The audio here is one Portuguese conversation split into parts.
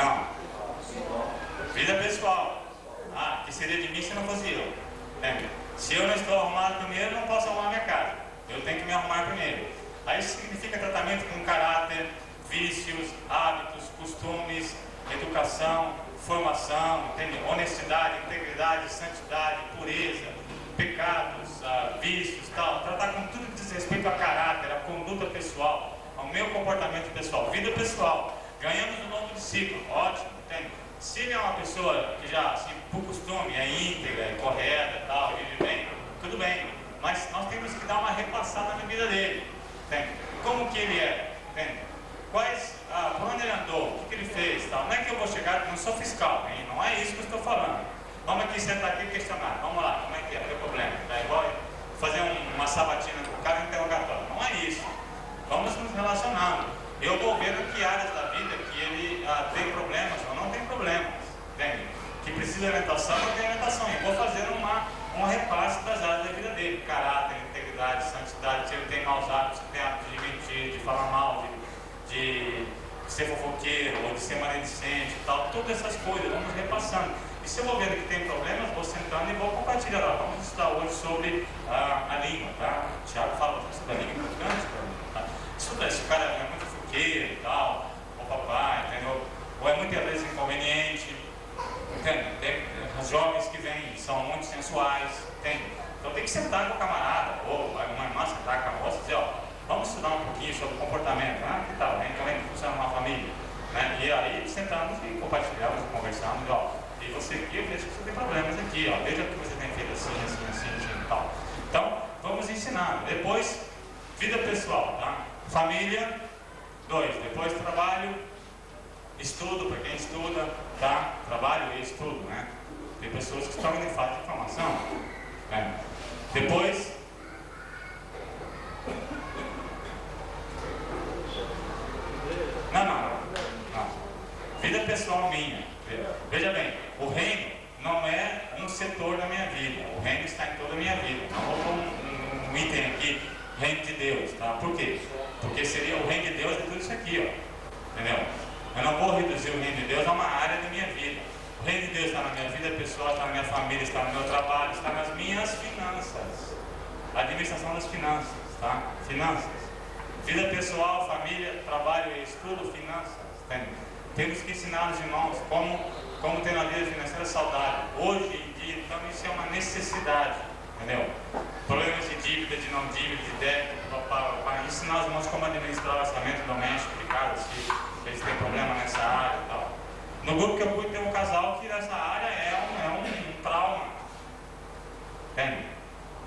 Não. Vida pessoal. Ah, que seria de mim se não fosse eu. Entende? Se eu não estou arrumado primeiro, não posso arrumar minha casa. Eu tenho que me arrumar primeiro. Aí isso significa tratamento com caráter, vícios, hábitos, costumes, educação, formação, entende? Honestidade, integridade, santidade, pureza, pecados, vícios, tal. Tratar com tudo que diz respeito a caráter, a conduta pessoal, ao meu comportamento pessoal, vida pessoal. Ganhamos um novo discípulo, ótimo, entende? Se ele é uma pessoa que já, assim, por costume, é íntegra, é correta, tal, vive bem, tudo bem. Mas nós temos que dar uma repassada na vida dele, entende? Como que ele é, entende? Por onde ele andou, o que ele fez, tal. Não é que eu vou chegar, não sou fiscal, hein? Não é isso que eu estou falando. Vamos aqui sentar aqui e questionar, vamos lá, como é que é, qual é o problema? É igual fazer uma sabatina com o cara interrogatório, não é isso. Vamos nos relacionando. Eu vou vendo que áreas da vida que ele tem problemas ou não tem problemas, entende? Que precisa de orientação ou não tem orientação. Eu vou fazendo um repasse das áreas da vida dele, caráter, integridade, santidade, se ele tem maus hábitos, se tem hábitos de mentir, de falar mal, de ser fofoqueiro ou de ser maledicente e tal, todas essas coisas, vamos repassando. E se eu vou vendo que tem problemas, vou sentando e vou compartilhar lá. Vamos estudar hoje sobre a língua, tá? O Tiago fala sobre a língua importante para mim, tá? Estuda, esse cara é muito fofoqueiro e tal, ou papai, entendeu? Ou é muitas vezes inconveniente, entende? Tem os jovens que vêm, são muito sensuais, entende? Então tem que sentar com o camarada, ou uma irmã sentar com a moça e dizer, ó, vamos estudar um pouquinho sobre comportamento, né? Que tal, né? Como é que funciona uma família, né? E aí sentamos e compartilhamos, conversamos, ó, e você aqui, eu vejo que você tem problemas aqui, ó, veja o que você tem feito assim e tal. Então, vamos ensinando. Depois, vida pessoal, tá? Família, 2. Depois, trabalho, estudo, para quem estuda, tá? Trabalho e estudo, né? Tem pessoas que estão em fase de formação, né? Depois, não. Vida pessoal minha. Veja bem, o reino não é um setor da minha vida. O reino está em toda a minha vida. Não vou pôr um item aqui, reino de Deus, tá? Por quê? Porque seria o reino de Deus é tudo isso aqui, ó. Entendeu? Eu não vou reduzir o reino de Deus a uma área da minha vida. O reino de Deus está na minha vida pessoal, está na minha família, está no meu trabalho, está nas minhas finanças. Administração das finanças, tá? Finanças. Vida pessoal, família, trabalho e estudo, finanças. Entende? Temos que ensinar os irmãos como ter uma vida financeira saudável. Hoje em dia, então, isso é uma necessidade, entendeu? Problemas de dívida, de não dívida, de débito, para ensinar os irmãos como administrar o orçamento doméstico de casa, se eles têm problema nessa área e tal. No grupo que eu fui, tem um casal que nessa área é um trauma. Entende?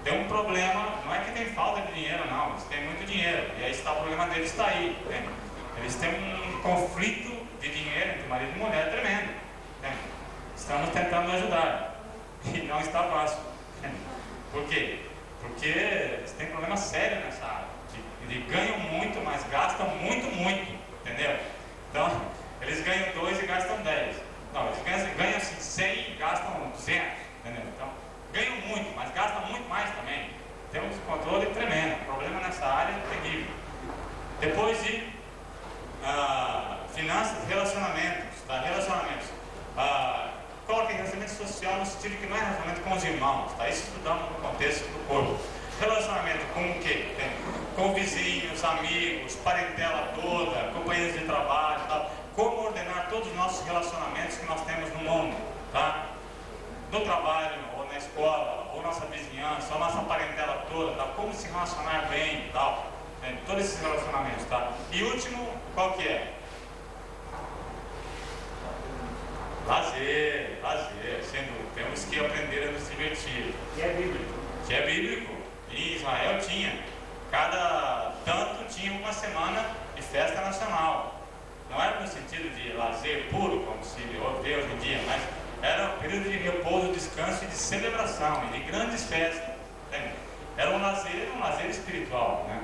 Tem um problema, não é que tem falta de dinheiro, não, eles têm muito dinheiro, e aí está o problema deles, está aí, entende? Eles têm um conflito de dinheiro entre marido e mulher tremendo, entende? Estamos tentando ajudar, e não está fácil, entende? Por quê? Porque eles têm problema sério nessa área, eles ganham muito, mas gastam muito, entendeu? Então, eles ganham 2 e gastam 10, não, eles ganham assim, 100 e gastam 200, entendeu? Então, ganham muito, mas gastam muito mais também. Tem um descontrole tremendo. O problema nessa área é terrível. Depois de finanças, relacionamentos, tá? Relacionamentos. Coloquem relacionamento social no sentido que não é relacionamento com os irmãos, tá? Isso estudamos no contexto do corpo. Relacionamento com o quê? Com vizinhos, amigos, parentela toda, companheiros de trabalho, tá? Como ordenar todos os nossos relacionamentos que nós temos no mundo, tá? No trabalho, ou na escola, ou nossa vizinhança, ou nossa parentela toda, tá? Como se relacionar bem e tal. Todos esses relacionamentos, tá? E último, qual que é? Lazer, sem dúvida. Temos que aprender a nos divertir. Que é bíblico. E Israel tinha. Cada tanto tinha uma semana de festa nacional. Não era no sentido de lazer puro, como se vê hoje em dia, mas era um período de repouso, descanso e de celebração, e de grandes festas. Entende? Era um lazer espiritual, né?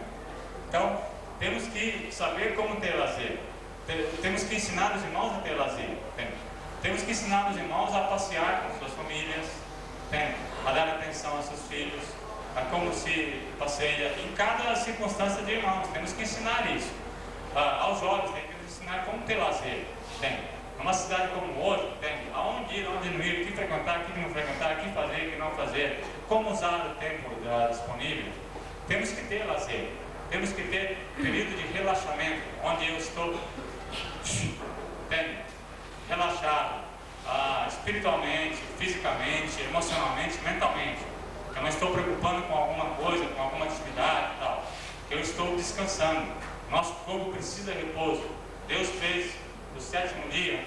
Então, temos que saber como ter lazer. Temos que ensinar os irmãos a ter lazer. Entende? Temos que ensinar os irmãos a passear com suas famílias, entende? A dar atenção aos seus filhos, a como se passeia em cada circunstância de irmãos. Temos que ensinar isso. Aos jovens, temos que ensinar como ter lazer. Entende? Numa cidade como hoje, aonde ir, aonde não ir, o que frequentar, o que não frequentar, o que fazer, o que não fazer, como usar o tempo disponível, temos que ter lazer, temos que ter período de relaxamento, onde eu estou relaxado, espiritualmente, fisicamente, emocionalmente, mentalmente. Eu não estou preocupando com alguma coisa, com alguma atividade e tal. Eu estou descansando. Nosso corpo precisa de repouso. Deus fez o sétimo dia,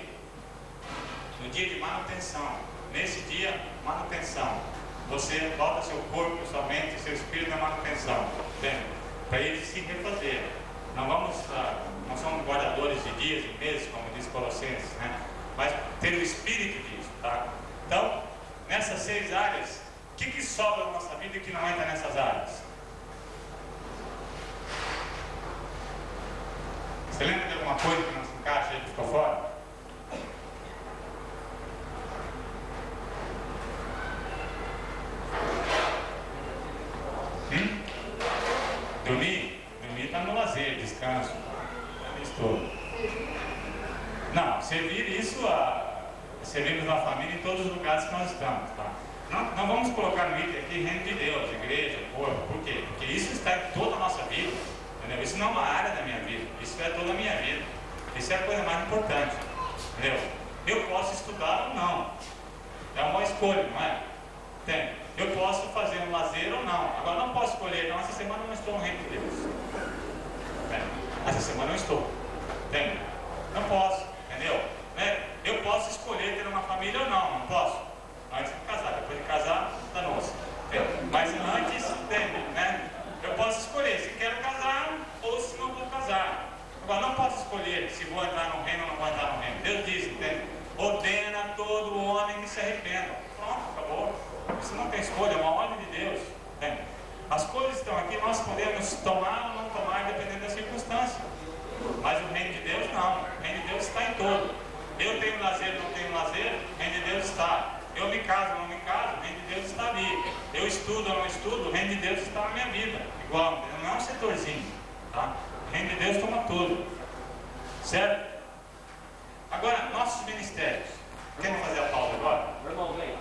no dia de manutenção. Nesse dia, manutenção. Você bota seu corpo, sua mente, seu espírito na manutenção, para ele se refazer. Não somos guardadores de dias e meses, como diz Colossenses, né? Mas ter o espírito disso, tá? Então, nessas 6 áreas, o que sobra na nossa vida e que não entra nessas áreas? Você lembra de alguma coisa que não se encaixa e que ficou fora? Dormir? Dormir está no lazer, descanso. Não, servimos na família em todos os lugares que nós estamos, tá? Não vamos colocar no item aqui reino de Deus, igreja, corpo. Por quê? Porque isso está em toda a nossa vida, entendeu? Isso não é uma área da minha vida, isso é toda a minha vida. Isso é a coisa mais importante, entendeu? Eu posso estudar ou não, é uma escolha, não é? Entende? Eu posso fazer um lazer ou não. Agora não posso escolher, não, essa semana eu não estou no reino de Deus. Entende? Essa semana eu não estou, entende? Não posso, entendeu? Né? Eu posso escolher ter uma família ou não, não posso? Antes de casar, depois de casar, danou-se. Mas antes, entende, né? Eu posso escolher se quero casar ou se não vou casar. Agora, não posso escolher se vou entrar no reino ou não vou entrar no reino. Deus diz, entende? Ordena todo homem que se arrependa. Pronto, acabou. Isso não tem escolha, é uma ordem de Deus. Entende? As coisas estão aqui, nós podemos tomar ou não tomar, dependendo da circunstância. Mas o reino de Deus não. O reino de Deus está em todo. Eu tenho lazer, não tenho lazer, o reino de Deus está. Eu me caso, não me caso, o reino de Deus está ali. Eu estudo ou não estudo, o reino de Deus está na minha vida. Igual, não é um setorzinho, tá? O reino de Deus toma tudo. Certo? Agora, nossos ministérios. Querem fazer a pausa agora? Meu irmão, vem.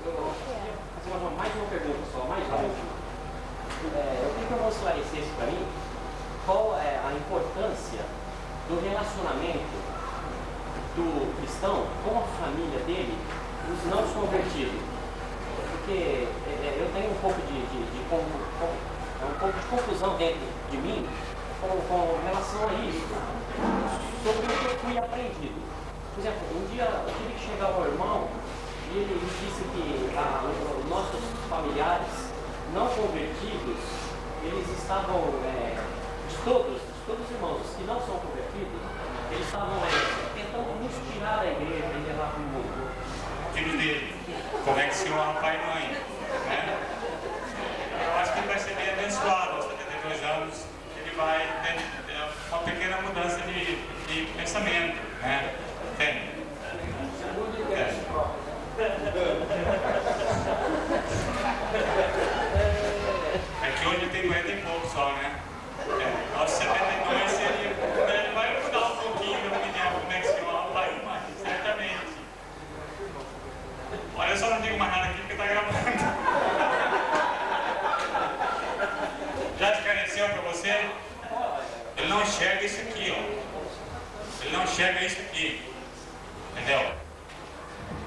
Eu vou fazer mais uma pergunta só, mais uma. Eu queria que o irmão esclarecesse para mim qual é a importância do relacionamento do cristão com a família dele, os não convertidos. Porque eu tenho um pouco de confusão dentro de mim com relação a isso, sobre o que eu fui aprendido. Por exemplo, um dia eu tive que chegar ao irmão e ele me disse que os nossos familiares não convertidos, eles estavam, de todos os irmãos que não são convertidos, eles estavam tentando nos tirar da igreja e levar para o mundo. Filho dele, conexão ao pai e mãe, né? Eu acho que ele vai ser bem abençoado aos 72 anos, ele vai ter uma pequena mudança de pensamento, né? Tem. É que hoje tem 40 e pouco só, né? Aos 72 ele vai mudar um pouquinho da opinião, conexão ao pai e mãe, certamente. Olha, eu só não digo mais nada aqui porque está gravando. Já esclareceu para você? Ele não enxerga isso aqui, ó. Ele não enxerga isso aqui. Entendeu?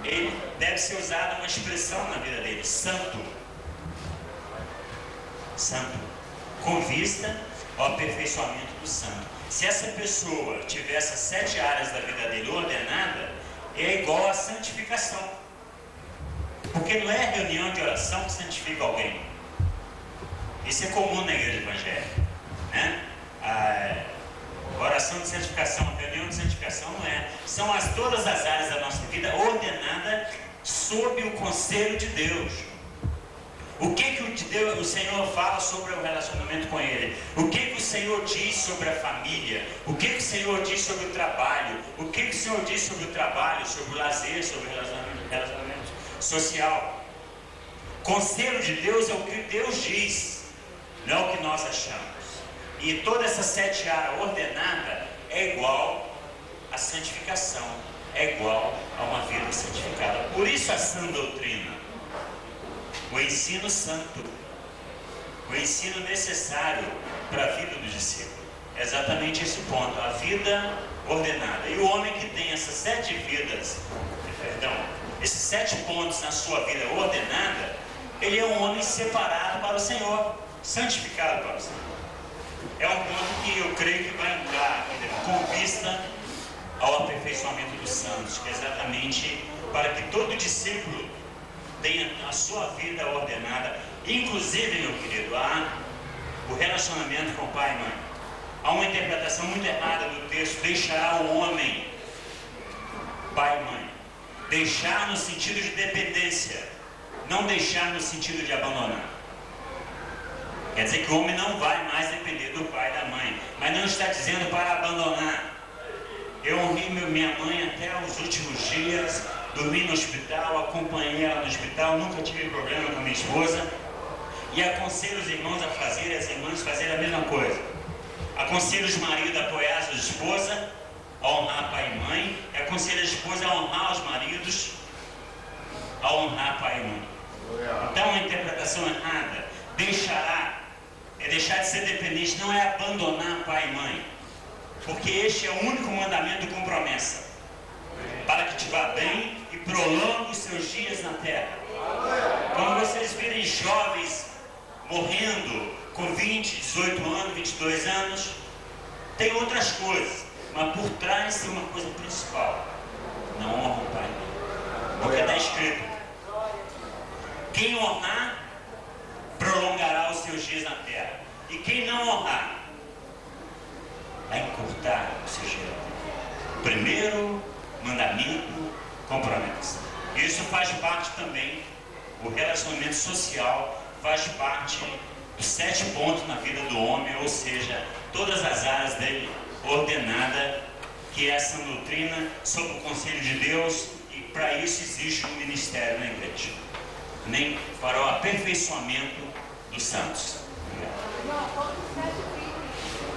Ele deve ser usado uma expressão na vida dele, santo. Santo. Com vista ao aperfeiçoamento do santo. Se essa pessoa tiver essas 7 áreas da vida dele ordenada, é igual à santificação. Porque não é a reunião de oração que santifica alguém. Isso é comum na igreja evangélica, né? A oração de santificação, a reunião de santificação não é. São todas as áreas da nossa vida ordenadas sob o conselho de Deus. O que o Senhor fala sobre o relacionamento com Ele? O que o Senhor diz sobre a família? O que o Senhor diz sobre o trabalho? O que o Senhor diz sobre o trabalho, sobre o lazer, sobre o relacionamento social? Conselho de Deus é o que Deus diz, não é o que nós achamos. E toda essa 7 áreas ordenada é igual a santificação é igual a uma vida santificada. Por isso a sã doutrina, o ensino santo, o ensino necessário para a vida do discípulo. É exatamente esse ponto, a vida ordenada. E o homem que tem essas 7 vidas, esses 7 pontos na sua vida ordenada, ele é um homem separado para o Senhor, santificado para o Senhor. É um ponto que eu creio que vai entrar com vista ao aperfeiçoamento dos santos, que é exatamente para que todo discípulo tenha a sua vida ordenada, inclusive, meu querido, há o relacionamento com o pai e mãe. Há uma interpretação muito errada do texto, deixará o homem, pai e mãe. Deixar no sentido de dependência, não deixar no sentido de abandonar. Quer dizer que o homem não vai mais depender do pai e da mãe, mas não está dizendo para abandonar. Eu honrei minha mãe até os últimos dias, dormi no hospital, acompanhei ela no hospital, nunca tive problema com a minha esposa, e aconselho os irmãos a fazer, as irmãs fazerem a mesma coisa. Aconselho os maridos a apoiar a sua esposa, a honrar pai e mãe, e aconselho a esposa a honrar os maridos, a honrar pai e mãe. Então, a interpretação errada, deixará, é deixar de ser dependente, não é abandonar pai e mãe, porque este é o único mandamento com promessa, para que te vá bem e prolongue os seus dias na terra. Quando vocês virem jovens morrendo com 20, 18 anos, 22 anos, tem outras coisas, mas por trás tem uma coisa principal: não honra o pai e mãe, porque está escrito: quem honrar prolongará os seus dias na terra, e quem não honrar vai encurtar os seus dias na terra. Primeiro mandamento com promessa. Isso faz parte também, o relacionamento social faz parte dos 7 pontos na vida do homem, ou seja, todas as áreas dele ordenada, que é essa doutrina sob o conselho de Deus, e para isso existe um ministério na igreja, nem para o aperfeiçoamento dos santos.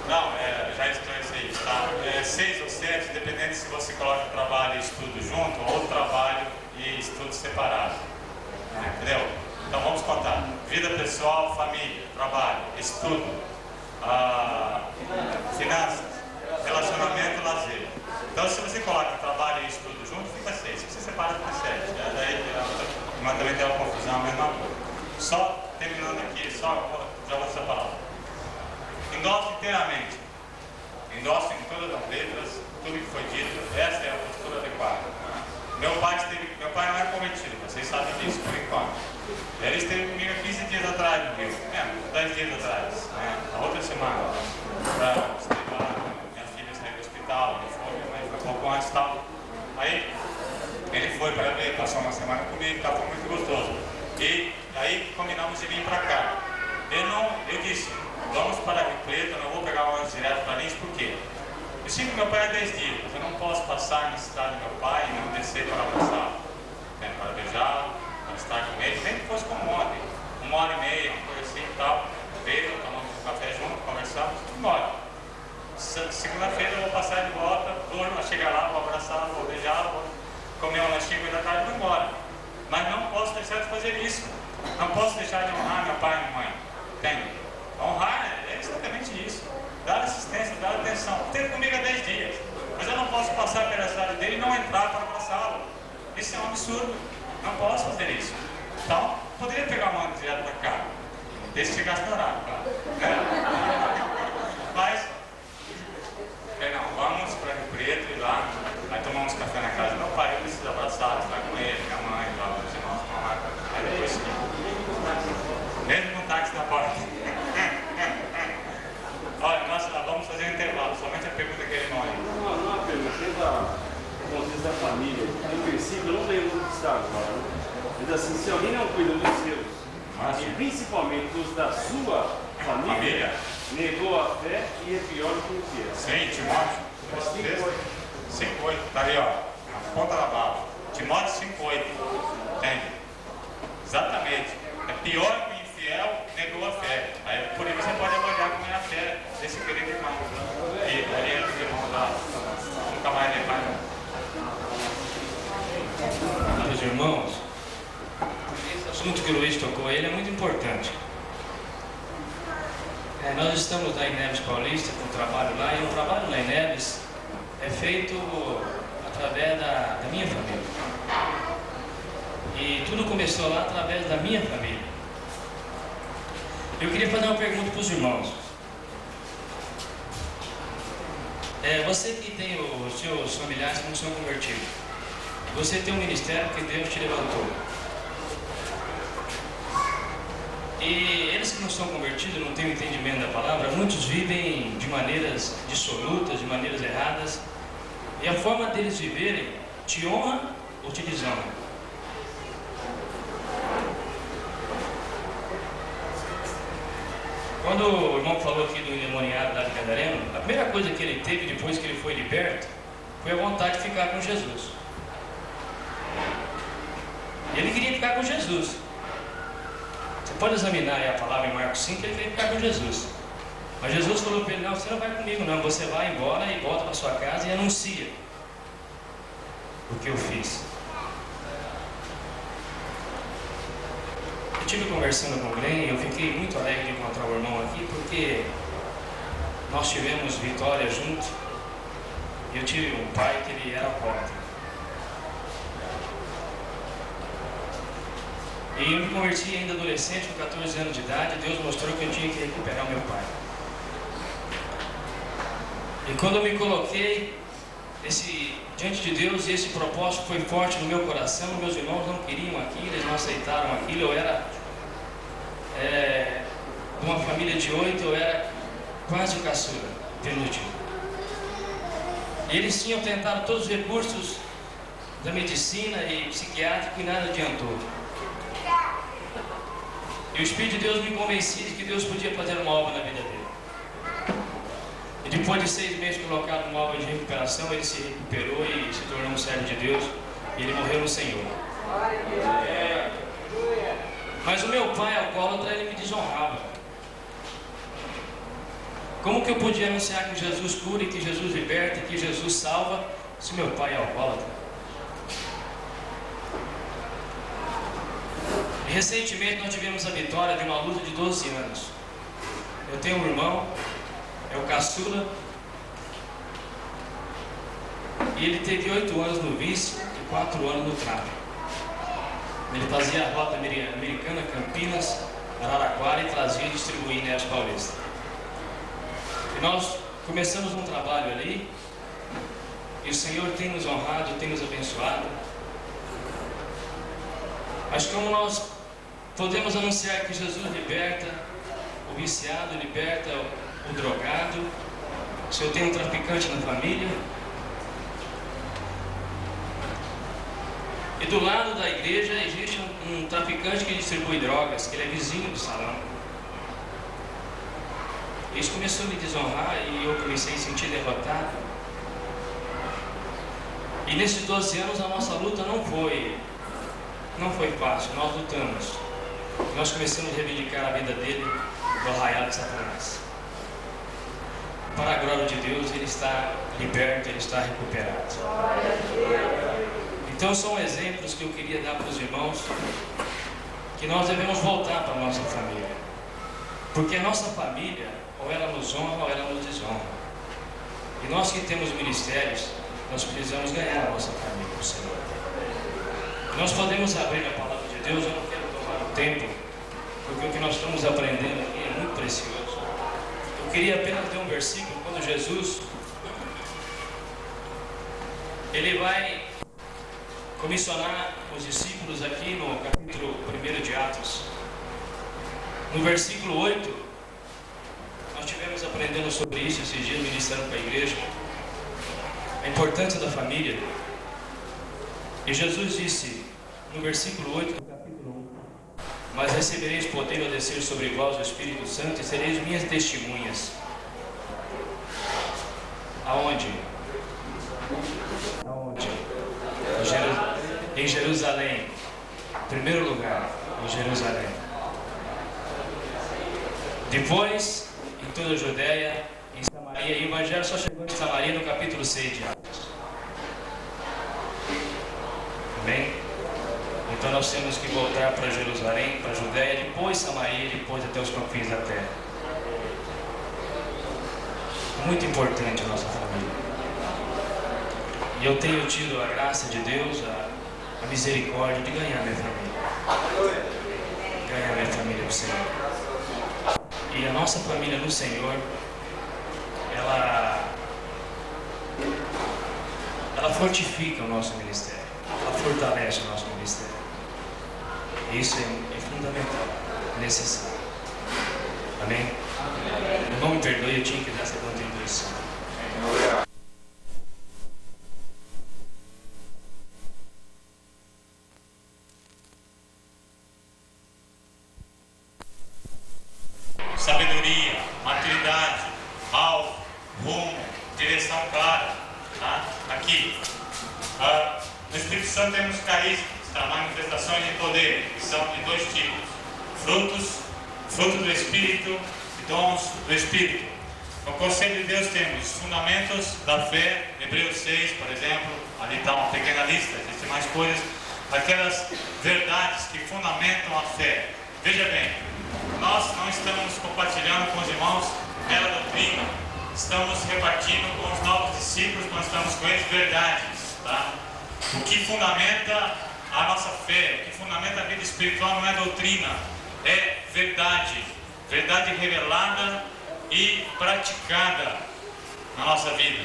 Não, já esclareci isso, tá? 6 ou 7, dependendo se você coloca trabalho e estudo junto, ou trabalho e estudo separado. Entendeu? Então vamos contar: vida pessoal, família, trabalho, estudo, finanças, relacionamento, lazer. Então se você coloca trabalho e estudo junto, fica 6. Se você separa, fica 7. Daí também tem uma confusão, a mesma coisa. Só terminando aqui, já vou essa palavra. Endosso inteiramente. Endosso em todas as letras, tudo que foi dito. Essa é a postura adequada. Meu pai não é convertido, vocês sabem disso, por enquanto. Ele esteve comigo há 15 dias atrás, no Rio. 10 dias atrás, a outra semana. Minha filha saiu do hospital, foi um pouco antes e tal. Aí, ele foi para ver, passou uma semana comigo, foi muito gostoso. E aí, combinamos de vir para cá. Eu disse: vamos para Rio Preto, eu não vou pegar o ônibus direto para Lins, por quê? Eu sei que meu pai é 10 dias, eu não posso passar na cidade do meu pai e não descer para abraçá-lo, para beijá-lo, para estar com ele, nem que fosse como ontem, 1h30, uma coisa assim e tal. Veio, tomamos um café junto, conversamos, e embora. Segunda-feira eu vou passar de volta, vou chegar lá, vou abraçá-lo, vou beijá-lo, vou comer um lanchinho da tarde e vou embora. Mas não posso deixar de fazer isso, não posso deixar de honrar meu pai e minha mãe, entende? Honrar é exatamente isso. Dar assistência, dar atenção. Teve comigo há 10 dias, mas eu não posso passar pela cidade dele e não entrar para abraçá-lo. Isso é um absurdo. Não posso fazer isso. Então, poderia pegar uma ônibus direto para cá, desde que chegasse no horário, claro. Mas, não, vamos para Rio Preto e lá, aí tomamos café na casa do meu pai, eu preciso abraçar, estar com ele, minha mãe, os irmãos, aí depois sim. Mesmo com táxi na porta. Olha, nós vamos fazer um intervalo, somente a pergunta que ele não é. Não é uma pergunta, dentro da contexto da família, no princípio, eu não tenho muito que estar agora, né? Mas assim, se alguém não cuida dos seus, e principalmente dos da sua família, negou a fé e é pior do que o que é. Sim, Timóteo 5,8, tá ali, ó, na ponta da bala. Timóteo 5,8, entende? Exatamente. É pior que o infiel negar ganhou a fé. Aí por isso você pode avaliar como é a fé desse querido irmão. E ali é o irmão lá, nunca mais nem mais. Meus irmãos, esse assunto que o Luiz tocou, ele é muito importante. Nós estamos lá em Neves Paulista com o trabalho lá, e o trabalho lá em Neves é feito através da minha família. E tudo começou lá através da minha família. Eu queria fazer uma pergunta para os irmãos. Você que tem os seus familiares que não são convertidos, você tem um ministério que Deus te levantou. E eles que não são convertidos, não têm o entendimento da palavra, muitos vivem de maneiras dissolutas, de maneiras erradas. E a forma deles viverem te honra ou te desonra. Quando o irmão falou aqui do endemoniado lá de Gadareno, a primeira coisa que ele teve depois que ele foi liberto foi a vontade de ficar com Jesus. Ele queria ficar com Jesus. Você pode examinar aí a palavra em Marcos 5, ele queria ficar com Jesus. Mas Jesus falou para ele: não, você não vai comigo não, você vai embora e volta para sua casa e anuncia o que eu fiz. Eu estive conversando com o Glenn e eu fiquei muito alegre de encontrar o irmão aqui, porque nós tivemos vitória junto. Eu tive um pai que ele era alcoólatra. E eu me converti ainda adolescente, com 14 anos de idade. Deus mostrou que eu tinha que recuperar o meu pai. E quando eu me coloquei diante de Deus, esse propósito foi forte no meu coração. Meus irmãos não queriam aquilo, eles não aceitaram aquilo. Eu era de uma família de 8, eu era quase o caçula, penúltimo. E eles tinham tentado todos os recursos da medicina e psiquiátrico e nada adiantou. E o Espírito de Deus me convencia de que Deus podia fazer uma obra na vida dele. E depois de 6 meses colocado numa obra de recuperação, ele se recuperou e se tornou um servo de Deus. E ele morreu no Senhor. Mas o meu pai alcoólatra, ele me desonrava. Como que eu podia anunciar que Jesus cura, que Jesus liberta, que Jesus salva, se meu pai é alcoólatra? Recentemente nós tivemos a vitória de uma luta de 12 anos. Eu tenho um irmão, é o caçula, e ele teve 8 anos no vício e 4 anos no tráfico. Ele fazia a rota americana, Campinas, Araraquara, e trazia e distribuía em Neves Paulista. E nós começamos um trabalho ali, e o Senhor tem nos honrado, tem nos abençoado. Mas como nós podemos anunciar que Jesus liberta o viciado, liberta o drogado, se eu tenho um traficante na família, e do lado da igreja existe um traficante que distribui drogas, que ele é vizinho do salão. Isso começou a me desonrar e eu comecei a sentir derrotado. E nesses 12 anos a nossa luta não foi fácil, nós lutamos. Nós começamos a reivindicar a vida dele do arraial de Satanás. Para a glória de Deus, ele está liberto, ele está recuperado. Então são exemplos que eu queria dar para os irmãos, que nós devemos voltar para a nossa família. Porque a nossa família, ou ela nos honra ou ela nos desonra. E nós que temos ministérios, nós precisamos ganhar a nossa família, o Senhor. Nós podemos abrir a palavra de Deus, eu não quero tomar o tempo, porque o que nós estamos aprendendo aqui é muito precioso. Eu queria apenas ler um versículo, quando Jesus, ele vai comissionar os discípulos aqui no capítulo 1 de Atos. No versículo 8, nós estivemos aprendendo sobre isso esses dias, ministrando para a igreja, a importância da família. E Jesus disse, no versículo 8 do capítulo 1, mas recebereis poder ao descer sobre vós o Espírito Santo e sereis minhas testemunhas. Aonde? Aonde? Em Jerusalém. Primeiro lugar, em Jerusalém. Depois, em toda a Judéia, em Samaria, e o Evangelho só chegou em Samaria no capítulo 6 de Atos. Amém? Então nós temos que voltar para Jerusalém, para a Judéia, depois Samaria, depois até os confins da terra. Muito importante a nossa família. E eu tenho tido a graça de Deus, a misericórdia de ganhar minha família. Ganhar minha família do Senhor. E a nossa família no Senhor, ela fortifica o nosso ministério. Ela fortalece o nosso ministério. E isso é fundamental, necessário. Amém? Não me perdoe, eu tinha que dar essa contribuição. Sabedoria, maturidade, alvo, rumo, direção clara. Tá? Aqui. No Espírito Santo temos carismas, tá? Manifestações de poder, que são de dois tipos: fruto do Espírito e dons do Espírito. No Conselho de Deus temos fundamentos da fé, Hebreus 6, por exemplo, ali está uma pequena lista, existem mais coisas, aquelas verdades que fundamentam a fé. Veja bem, nós não estamos compartilhando com os irmãos mera doutrina, estamos repartindo com os novos discípulos, nós estamos com eles verdades, tá? O que fundamenta a nossa fé, o que fundamenta a vida espiritual não é doutrina, é verdade, verdade revelada e praticada na nossa vida.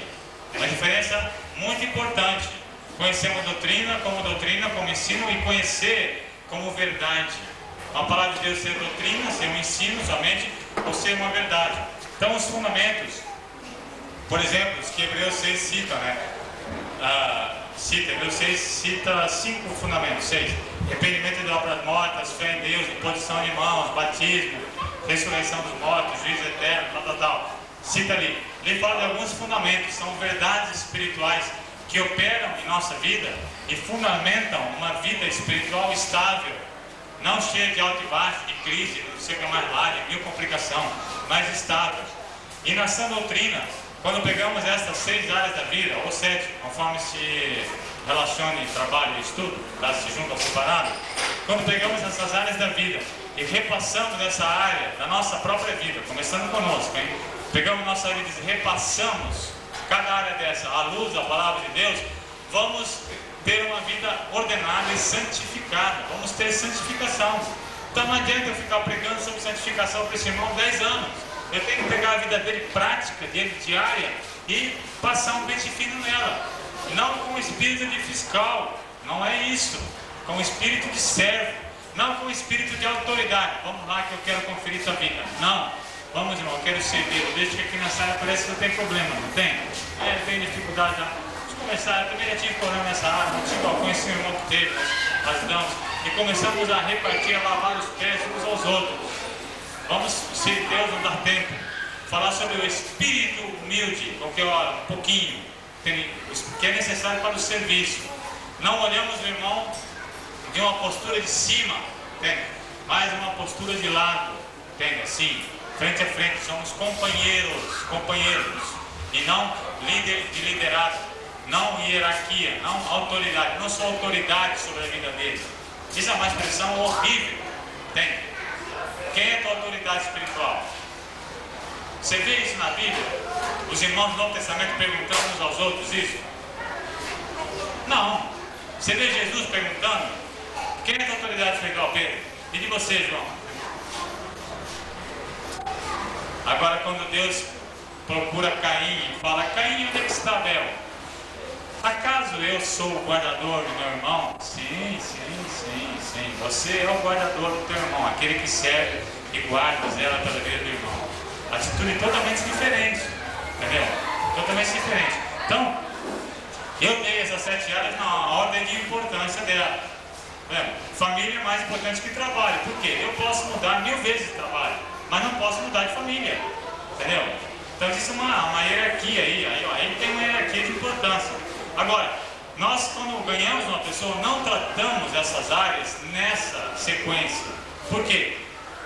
Uma diferença muito importante: conhecer uma doutrina, como ensino, e conhecer como verdade. A palavra de Deus ser doutrina, ser um ensino somente, ou ser uma verdade. Então os fundamentos, por exemplo, os que Hebreus 6 cita, né? Hebreus 6 cita 5 fundamentos: 6. Arrependimento de obras mortas, fé em Deus, imposição de mãos, batismo, ressurreição dos mortos, juízo eterno, tal. Cita ali. Ele fala de alguns fundamentos, são verdades espirituais que operam em nossa vida e fundamentam uma vida espiritual estável, não cheia de alto e baixo, de crise, não sei o que mais lá, de mil complicações, mas estável. E na sã doutrina, quando pegamos essas 6 áreas da vida, ou 7, conforme se relacione trabalho e estudo, tá? Se juntam separado, quando pegamos essas áreas da vida e repassamos essa área da nossa própria vida, começando conosco, hein? Pegamos nossa vida e repassamos cada área dessa à luz da palavra de Deus, vamos ter uma vida ordenada e santificada, vamos ter santificação. Então não adianta eu ficar pregando sobre santificação para esse irmão 10 anos. Eu tenho que pegar a vida dele prática, dele diária, e passar um pente fino nela. Não com espírito de fiscal, não é isso. Com espírito de servo, não com espírito de autoridade. Vamos lá que eu quero conferir sua vida. Não. Vamos, irmão, eu quero servir. Desde que aqui nessa área parece que eu tenho problema, não tem? Eu tenho dificuldade. Vamos começar, eu também já tive problema nessa área, não tive conheci o irmão que teve, nós ajudamos. E começamos a repartir, a lavar os pés uns aos outros. Vamos, se Deus não dá tempo, falar sobre o espírito humilde, porque ó, um pouquinho, que é necessário para o serviço. Não olhamos o irmão de uma postura de cima, entende? Mas uma postura de lado, entende? Assim, frente a frente, somos companheiros, e não líder de liderado, não hierarquia, não autoridade. Não sou autoridade sobre a vida dele. Isso é uma expressão horrível, entende? Quem é a tua autoridade espiritual? Você vê isso na Bíblia? Os irmãos do Novo Testamento perguntando uns aos outros isso? Não. Você vê Jesus perguntando? Quem é a tua autoridade espiritual, Pedro? E de você, João? Agora, quando Deus procura Caim e fala: Caim, onde é que está Abel? Acaso eu sou o guardador do meu irmão? Sim. Você é o guardador do teu irmão, aquele que serve e guarda, zela pela vida do irmão. Atitude totalmente diferente, entendeu? Totalmente diferente. Então, eu dei essas 7 áreas na ordem de importância dela. Família é mais importante que trabalho. Por quê? Eu posso mudar 1000 vezes de trabalho, mas não posso mudar de família, entendeu? Então existe uma hierarquia aí tem uma hierarquia de importância. Agora, nós quando ganhamos uma pessoa, não tratamos essas áreas nessa sequência. Por quê?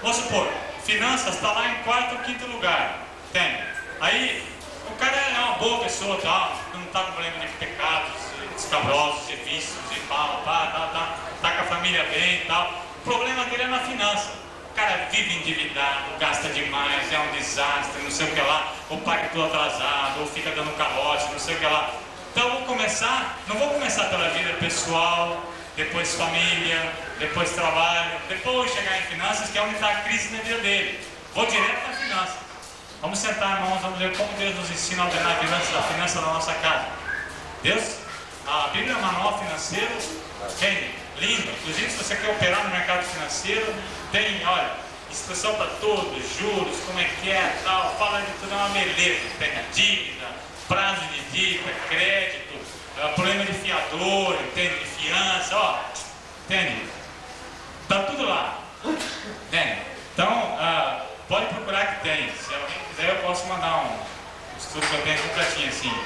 Vamos supor, finanças está lá em quarto ou quinto lugar. Entende? Aí o cara é uma boa pessoa, tá? Não está com problema de pecados, escabrosos, de vícios, de pau, tá com a família bem e tal. O problema dele é na finança. O cara vive endividado, gasta demais, é um desastre, não sei o que lá, ou paga tudo atrasado, ou fica dando calote, não sei o que lá. Então eu não vou começar pela vida pessoal, depois família, depois trabalho, depois chegar em finanças, que é onde está a crise na vida dele. Vou direto na finança. Vamos sentar, irmãos, vamos ver como Deus nos ensina a ordenar a finança da nossa casa. Deus, a Bíblia é um manual financeiro, tem lindo. Inclusive, se você quer operar no mercado financeiro, tem, olha, instrução para tudo, juros, como é que é, tal, fala de tudo, é uma beleza. Tem a dívida, prazo de dívida, crédito, problema de fiador, entende? De fiança, ó, entende? Tá tudo lá, entende? Então, pode procurar que tem. Se alguém quiser, eu posso mandar um estudo que eu tenho completinho assim,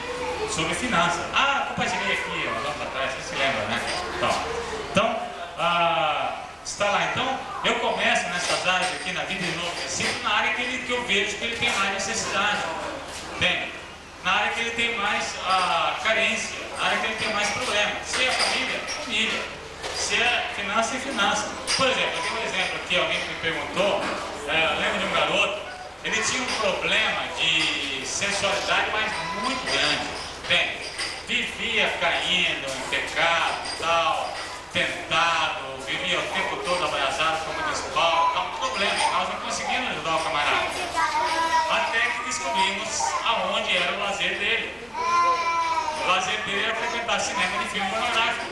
sobre finanças. Compartilhei aqui, uns anos atrás, você se lembra, né? Então, está lá. Então, eu começo nessas áreas aqui na vida de novo discípulo, na área que eu vejo que ele tem mais necessidade, entende? Na área que ele tem mais carência, na área que ele tem mais problema. Se é família, família. Se é finança, é finança. Por exemplo, eu tenho um exemplo aqui, alguém que me perguntou, eu lembro de um garoto, ele tinha um problema de sensualidade, mas muito grande, entende? Vivia caindo em pecado e tal, tentado, vivia o tempo todo abraçado como municipal, tal, problema, nós não conseguimos ajudar o camarada. Até que descobrimos aonde era o lazer dele. O lazer dele era frequentar cinema de filme pornográfico.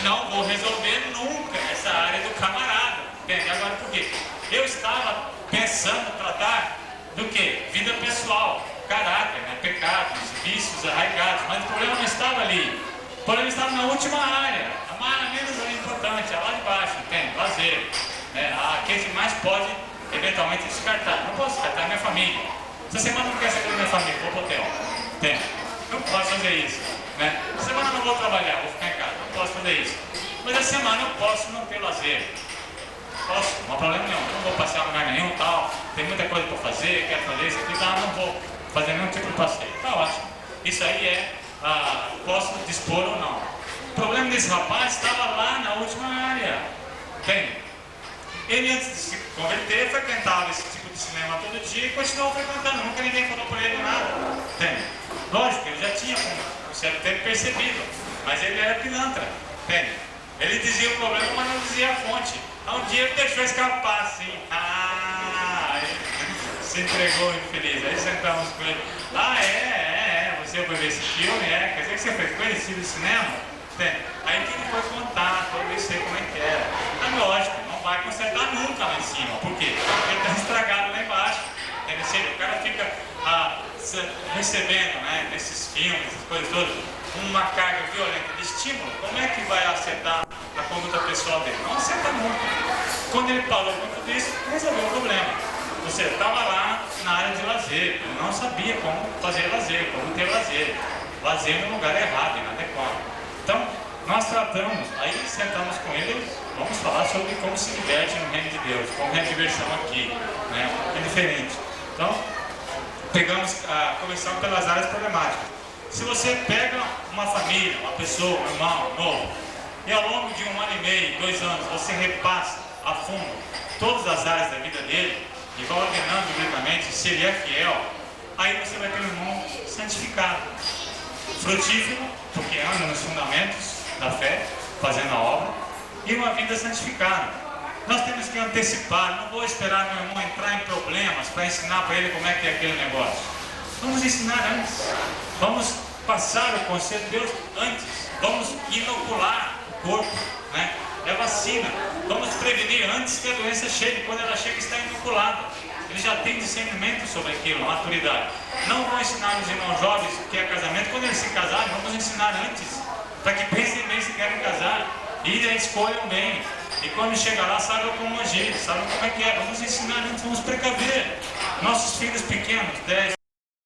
Não vou resolver nunca essa área do camarada. Entende? Agora por quê? Eu estava pensando tratar do quê? Vida pessoal, caráter, né? Pecados, vícios arraigados, mas o problema não estava ali. O problema estava na última área, a menos importante, a lá de baixo, entende? Lazer. A que a gente mais pode eventualmente descartar. Não posso descartar minha família. Essa semana não quero saber da minha família, vou pro hotel. Entende? Não posso fazer isso. Né? Essa semana não vou trabalhar, vou ficar em casa. Não posso fazer isso. Mas essa semana eu posso não ter lazer. Posso, não há problema nenhum. Não vou passear em lugar nenhum, tal. Tem muita coisa para fazer, quero fazer isso aqui, não vou fazer nenhum tipo de passeio. Tá ótimo. Isso aí posso dispor ou não. O problema desse rapaz estava lá na última área. Entende? Ele, antes de se converter, frequentava esse tipo de cinema todo dia e continuou frequentando. Nunca ninguém falou por ele nada. Entende? Lógico, ele já tinha com um certo tempo percebido, mas ele era pilantra. Entende? Ele dizia o problema, mas não dizia a fonte. Um dia ele deixou escapar assim. Ele se entregou infeliz. Aí sentamos com ele. Você foi ver esse filme? Quer dizer que você frequenta esse tipo de cinema? Entende? Aí que ele foi contar, foi ver como é que era. Lógico, não vai consertar nunca lá em cima. Por quê? Porque ele está estragado lá embaixo. Entende? O cara fica recebendo, né, nesses filmes, essas coisas todas, uma carga violenta de estímulo. Como é que vai acertar a conduta pessoal dele? Não acerta nunca. Quando ele parou com tudo isso, resolveu o problema. Você estava lá na área de lazer, ele não sabia como fazer lazer, como ter lazer. Lazer no lugar errado, inadequado. Então, nós tratamos, aí sentamos com ele, vamos falar sobre como se diverte no reino de Deus, como é a diversão aqui, né? É diferente. Então, começamos pelas áreas problemáticas. Se você pega uma família, uma pessoa, um irmão novo, e ao longo de 1 ano e meio, 2 anos, você repassa a fundo todas as áreas da vida dele, e vai ordenando biblicamente se ele é fiel, aí você vai ter um irmão santificado, frutífero, porque anda nos fundamentos da fé, fazendo a obra, e uma vida santificada. Nós temos que antecipar, não vou esperar meu irmão entrar em problemas para ensinar para ele como é que é aquele negócio. Vamos ensinar antes, vamos passar o conselho de Deus antes, vamos inocular o corpo, né? É vacina, vamos prevenir antes que a doença chegue, quando ela chega está inoculada. Ele já tem discernimento sobre aquilo, maturidade. Não vou ensinar os irmãos jovens o que é casamento, quando eles se casarem, vamos ensinar antes, para que pensem bem se querem casar, e escolham bem. E quando chegar lá, saibam como agir, saibam como é que é. Vamos ensinar antes, vamos precaver. Nossos filhos pequenos, 10,